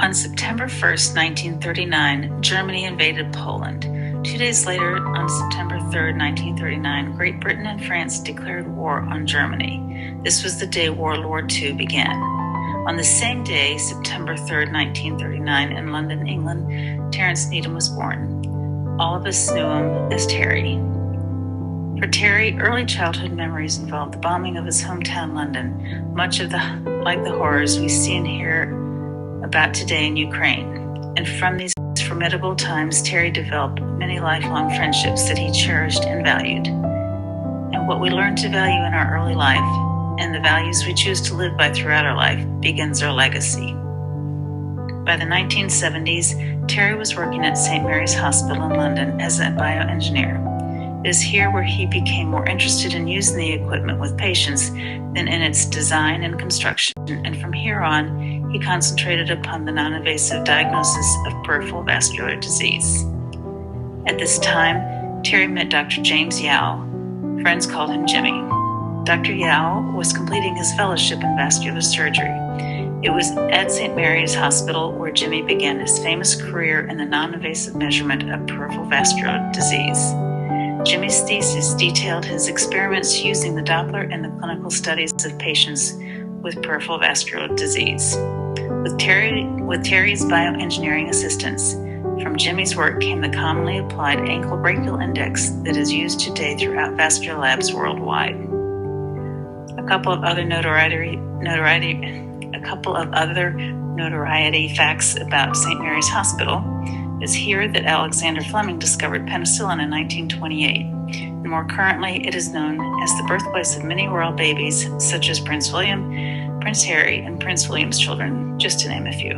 On September 1st, 1939, Germany invaded Poland. 2 days later, on September 3rd, 1939, Great Britain and France declared war on Germany. This was the day World War II began. On the same day, September 3rd, 1939, in London, England, Terence Needham was born. All of us knew him as Terry. For Terry, early childhood memories involved the bombing of his hometown, London, much of like the horrors we see and hear about today in Ukraine. And from these formidable times, Terry developed many lifelong friendships that he cherished and valued. And what we learn to value in our early life and the values we choose to live by throughout our life begins our legacy. By the 1970s, Terry was working at St. Mary's Hospital in London as a bioengineer. It is here where he became more interested in using the equipment with patients than in its design and construction, and from here on, he concentrated upon the non-invasive diagnosis of peripheral vascular disease. At this time, Terry met Dr. James Yao. Friends called him Jimmy. Dr. Yao was completing his fellowship in vascular surgery. It was at St. Mary's Hospital where Jimmy began his famous career in the non-invasive measurement of peripheral vascular disease. Jimmy's thesis detailed his experiments using the Doppler and the clinical studies of patients with peripheral vascular disease. With Terry's bioengineering assistance, from Jimmy's work came the commonly applied ankle brachial index that is used today throughout vascular labs worldwide. A couple of other notoriety facts about St. Mary's Hospital is here that Alexander Fleming discovered penicillin in 1928. And more currently, it is known as the birthplace of many royal babies, such as Prince William, Prince Harry, and Prince William's children, just to name a few.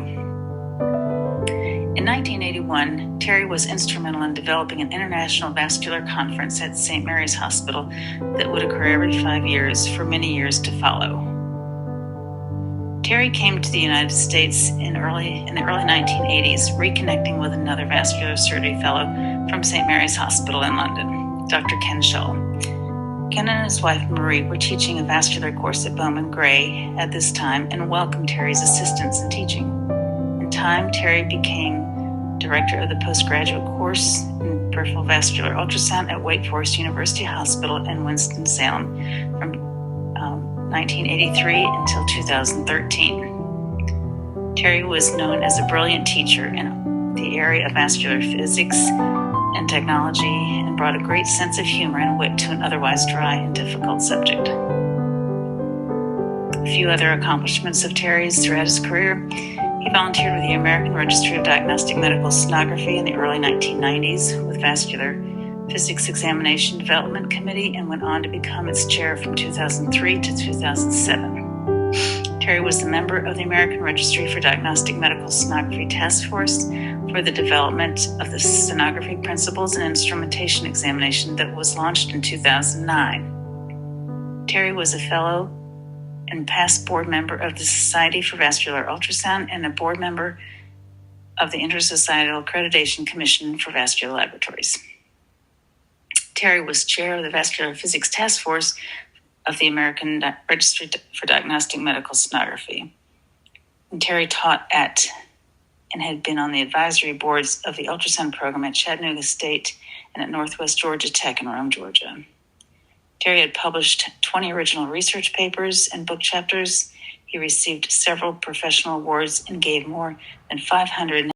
In 1981, Terry was instrumental in developing an international vascular conference at St. Mary's Hospital that would occur every 5 years for many years to follow. Terry came to the United States in the early 1980s, reconnecting with another vascular surgery fellow from St. Mary's Hospital in London, Dr. Ken Shull. Ken and his wife Marie were teaching a vascular course at Bowman Gray at this time and welcomed Terry's assistance in teaching. In time, Terry became director of the postgraduate course in peripheral vascular ultrasound at Wake Forest University Hospital in Winston-Salem from 1983 until 2013. Terry was known as a brilliant teacher in the area of vascular physics and technology and brought a great sense of humor and wit to an otherwise dry and difficult subject. A few other accomplishments of Terry's throughout his career: he volunteered with the American Registry of Diagnostic Medical Sonography in the early 1990s with Vascular Physics Examination Development Committee and went on to become its chair from 2003 to 2007. Terry was a member of the American Registry for Diagnostic Medical Sonography Task Force for the development of the sonography principles and instrumentation examination that was launched in 2009. Terry was a fellow and past board member of the Society for Vascular Ultrasound and a board member of the Intersocietal Accreditation Commission for Vascular Laboratories. Terry was chair of the Vascular Physics Task Force of the American Registry for Diagnostic Medical Sonography. And Terry taught at and had been on the advisory boards of the ultrasound program at Chattanooga State and at Northwest Georgia Tech in Rome, Georgia. Terry had published 20 original research papers and book chapters. He received several professional awards and gave more than 500